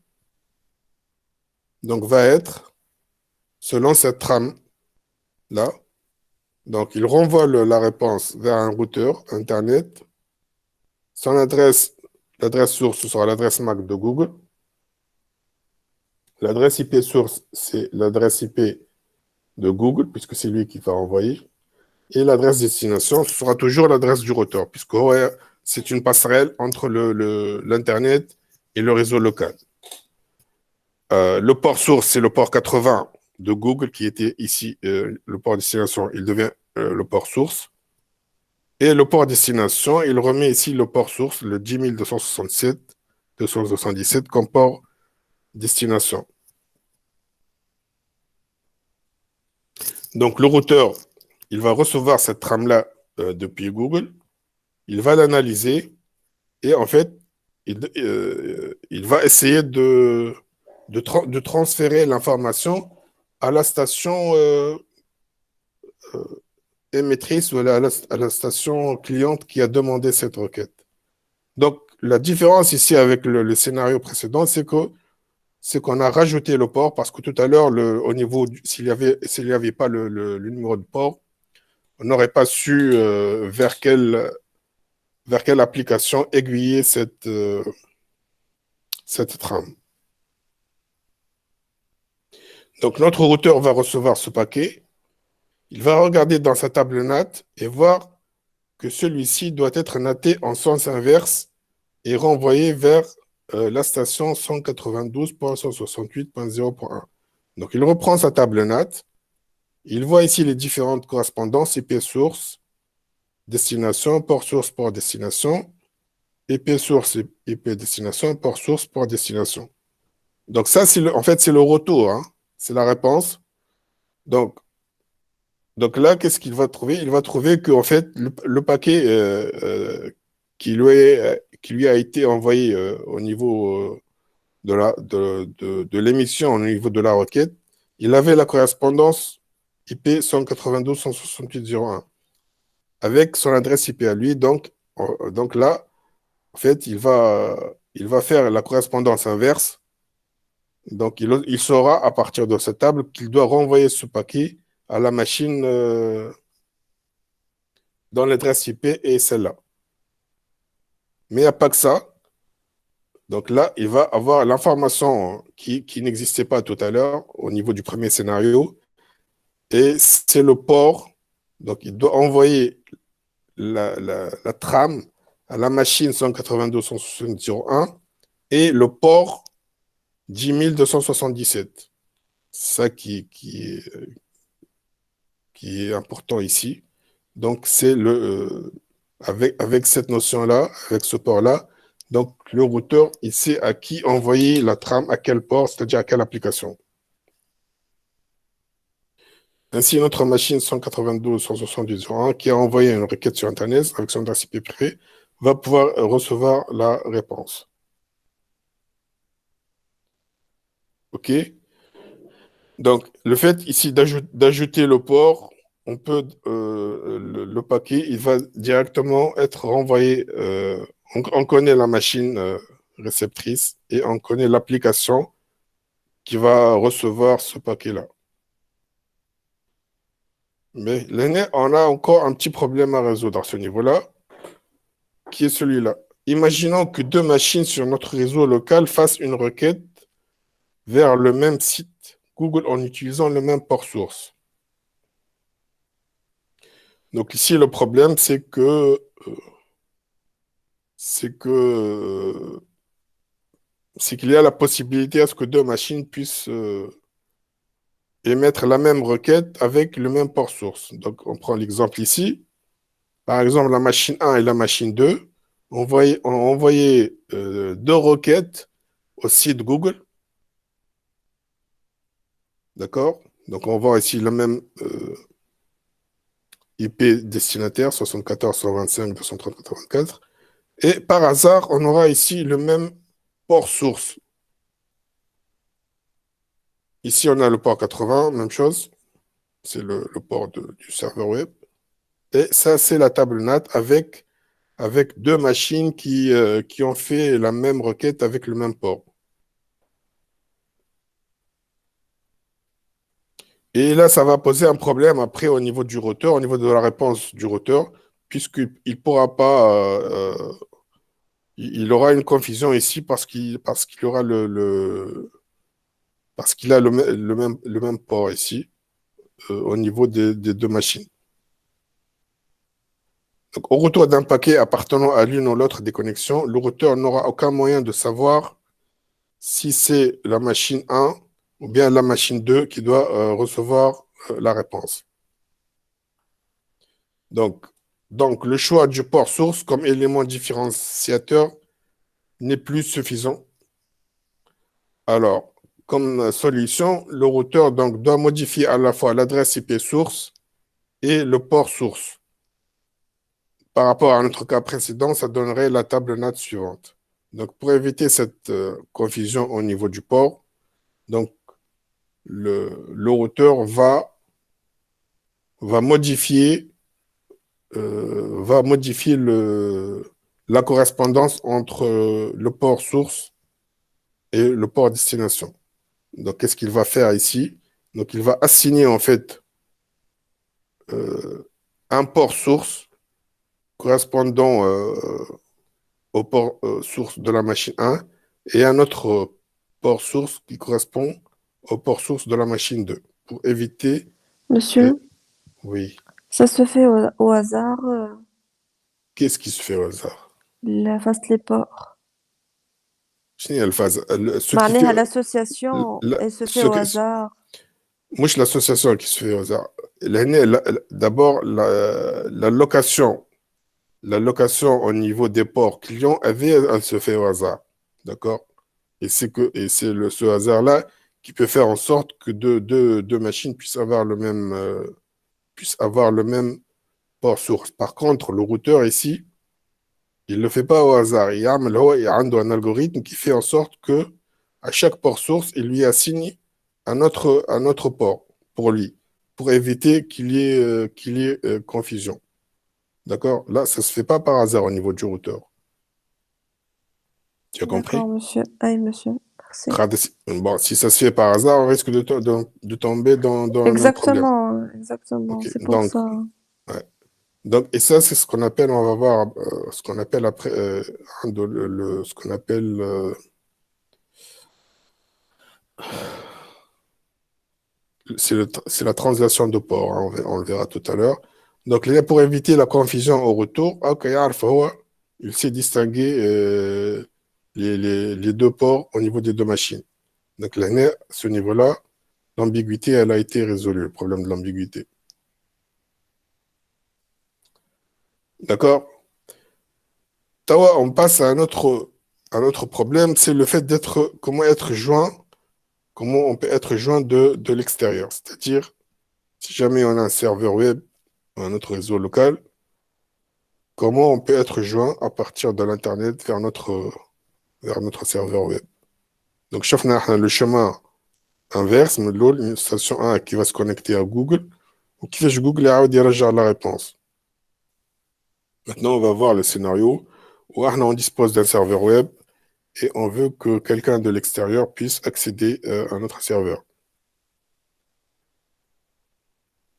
donc, va être selon cette trame-là. Donc, il renvoie la réponse vers un routeur Internet. Son adresse, l'adresse source, ce sera l'adresse MAC de Google. L'adresse IP source, c'est l'adresse IP de Google, puisque c'est lui qui va envoyer. Et l'adresse destination, ce sera toujours l'adresse du routeur, puisque ouais, c'est une passerelle entre l'Internet et le réseau local. Le port source, c'est le port 80 de Google qui était ici, le port destination, il devient le port source. Et le port destination, il remet ici le port source, le 10.267.277 comme port destination. Donc le routeur, il va recevoir cette trame-là depuis Google, il va l'analyser et en fait, il va essayer de transférer l'information à la station émettrice ou à la station cliente qui a demandé cette requête. Donc, la différence ici avec le scénario précédent, c'est qu'on a rajouté le port parce que tout à l'heure, au niveau, s'il n'y avait pas le numéro de port, on n'aurait pas su vers quelle application aiguiller cette trame. Donc, notre routeur va recevoir ce paquet. Il va regarder dans sa table NAT et voir que celui-ci doit être naté en sens inverse et renvoyé vers la station 192.168.0.1. Donc, il reprend sa table NAT. Il voit ici les différentes correspondances IP source, destination, port source, port destination, IP source, IP destination, port source, port destination. Donc, ça, en fait, c'est le retour. Hein. C'est la réponse. Donc, Donc là, qu'est-ce qu'il va trouver? Il va trouver qu'en fait, le paquet qui lui a été envoyé au niveau de l'émission, au niveau de la requête, il avait la correspondance IP 192.168.0.1 avec son adresse IP à lui. Donc là, en fait, il va faire la correspondance inverse. Donc, il saura à partir de cette table qu'il doit renvoyer ce paquet à la machine dont l'adresse IP est celle-là. Mais il n'y a pas que ça. Donc là, il va avoir l'information qui n'existait pas tout à l'heure au niveau du premier scénario. Et c'est le port. Donc, il doit envoyer la trame à la machine 192.168.0.1 et le port 10.277. C'est ça qui est important ici. Donc, c'est avec cette notion-là, avec ce port-là, donc le routeur, il sait à qui envoyer la trame, à quel port, c'est-à-dire à quelle application. Ainsi, notre machine 192.168.0.1 qui a envoyé une requête sur Internet avec son adresse IP privée va pouvoir recevoir la réponse. OK? Donc, le fait ici d'ajouter le port, on peut, le paquet, il va directement être renvoyé. On connaît la machine réceptrice et on connaît l'application qui va recevoir ce paquet-là. Mais on a encore un petit problème à résoudre à ce niveau-là, qui est celui-là. Imaginons que deux machines sur notre réseau local fassent une requête vers le même site Google en utilisant le même port source. Donc ici, le problème, c'est qu'il y a la possibilité à ce que deux machines puissent émettre la même requête avec le même port source. Donc, on prend l'exemple ici. Par exemple, la machine 1 et la machine 2 ont envoyé deux requêtes au site Google. D'accord? Donc, on voit ici le même IP destinataire, 74.125.230.84. Et par hasard, on aura ici le même port source. Ici, on a le port 80, même chose. C'est le port du serveur web. Et ça, c'est la table NAT avec deux machines qui ont fait la même requête avec le même port. Et là, ça va poser un problème après au niveau du routeur, au niveau de la réponse du routeur, puisqu'il ne pourra pas, il aura une confusion ici parce qu'il aura parce qu'il a le même port ici, au niveau des deux machines. Donc, au retour d'un paquet appartenant à l'une ou l'autre des connexions, le routeur n'aura aucun moyen de savoir si c'est la machine 1 ou bien la machine 2 qui doit recevoir la réponse. Donc, le choix du port source comme élément différenciateur n'est plus suffisant. Alors, comme solution, le routeur donc, doit modifier à la fois l'adresse IP source et le port source. Par rapport à notre cas précédent, ça donnerait la table NAT suivante. Donc, pour éviter cette confusion au niveau du port, donc, le routeur va modifier la correspondance entre le port source et le port destination. Donc, qu'est-ce qu'il va faire ici? Donc, il va assigner en fait un port source correspondant au port source de la machine 1 et un autre port source qui correspond au port source de la machine 2 pour éviter. Monsieur, Oui. ça se fait au hasard, Qu'est-ce qui se fait au hasard? les ports. شنو هي الفازة؟ ce qui معناها fait l'association, la- elle se fait ce au que- hasard. مش l'association qui se fait au hasard. D'abord, la location au niveau des ports clients, elle se fait au hasard. D'accord? Et ce hasard-là qui peut faire en sorte que deux machines puissent avoir puissent avoir le même port source. Par contre, le routeur ici, il ne le fait pas au hasard. Il y a un algorithme qui fait en sorte que à chaque port source, il lui assigne un autre port pour lui, pour éviter qu'il y ait confusion. D'accord? Là, ça ne se fait pas par hasard au niveau du routeur. Tu as compris? D'accord, monsieur. Aïe, monsieur. Merci. Bon, si ça se fait par hasard, on risque de tomber dans un même problème. Exactement. Ok, C'est pour ça. ouais. Donc, et ça, c'est ce qu'on appelle, on va voir, ce qu'on appelle après, ce qu'on appelle c'est la translation de port, hein, on le verra tout à l'heure. Donc, là, pour éviter la confusion au retour, ok, il sait distinguer les deux ports au niveau des deux machines. Donc, là, à ce niveau-là, l'ambiguïté, elle a été résolue, le problème de l'ambiguïté. D'accord? Tawa, on passe à un autre problème, c'est le fait comment on peut être joint de l'extérieur. C'est-à-dire, si jamais on a un serveur web ou un autre réseau local, comment on peut être joint à partir de l'Internet vers notre serveur web. Donc, on a le chemin inverse, mais l'autre, une station 1 qui va se connecter à Google, ou qui fait Google et dirige la réponse. Maintenant, on va voir le scénario où on dispose d'un serveur web et on veut que quelqu'un de l'extérieur puisse accéder à notre serveur.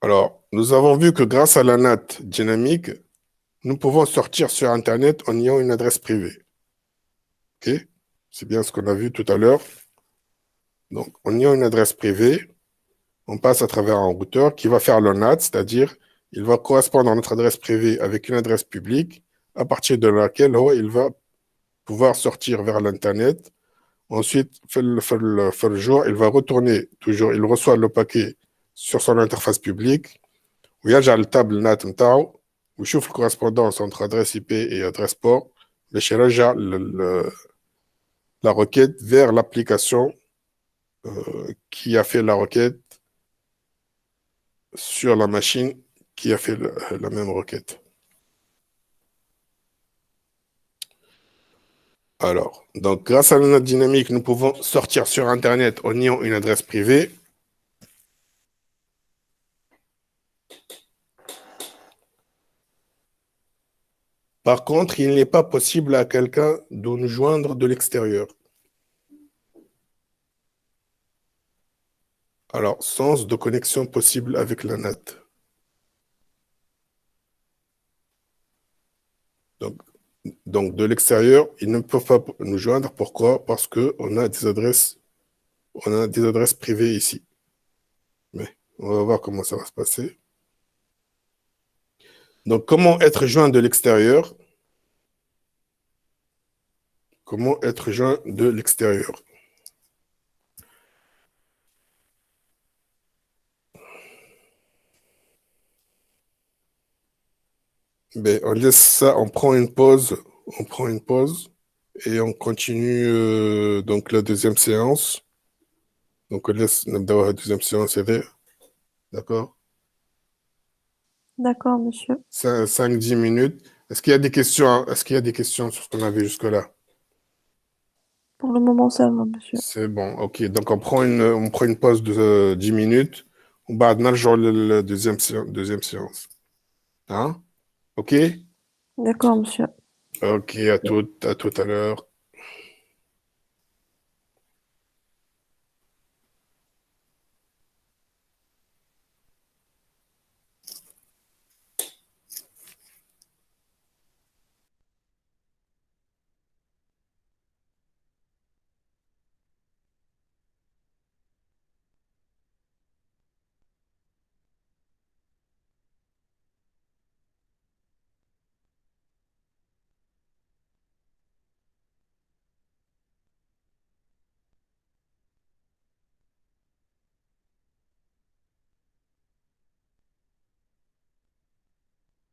Alors, nous avons vu que grâce à la NAT dynamique, nous pouvons sortir sur Internet en ayant une adresse privée. OK? C'est bien ce qu'on a vu tout à l'heure. Donc, en ayant une adresse privée, on passe à travers un routeur qui va faire le NAT, c'est-à-dire il va correspondre à notre adresse privée avec une adresse publique, à partir de laquelle il va pouvoir sortir vers l'Internet. Ensuite, le jour, il va retourner toujours, il reçoit le paquet sur son interface publique, où il y a le table NAT متاعو, où il chauffe la correspondance entre adresse IP et adresse port, باش يرجع la requête vers l'application qui a fait la requête sur la machine qui a fait la même requête. Alors, donc grâce à la note dynamique, nous pouvons sortir sur Internet en ayant une adresse privée. Par contre, il n'est pas possible à quelqu'un de nous joindre de l'extérieur. Alors, sens de connexion possible avec la NAT. Donc de l'extérieur, ils ne peuvent pas nous joindre. Pourquoi? Parce qu'on a des adresses privées ici. Mais on va voir comment ça va se passer. Donc, comment être joint de l'extérieur? Comment être joint de l'extérieur? Ben, on laisse ça, on prend une pause et on continue donc la deuxième séance. Donc on laisse la deuxième séance, d'accord? D'accord, monsieur. 5-10 minutes. Est-ce qu'il y a des questions? Est-ce qu'il y a des questions sur ce qu'on avait jusque-là? Pour le moment seulement, monsieur. C'est bon, ok. Donc on prend une pause de 10 minutes. On va نرجعوا la deuxième séance. Hein? Ok? D'accord, monsieur. Ok, à tout à l'heure.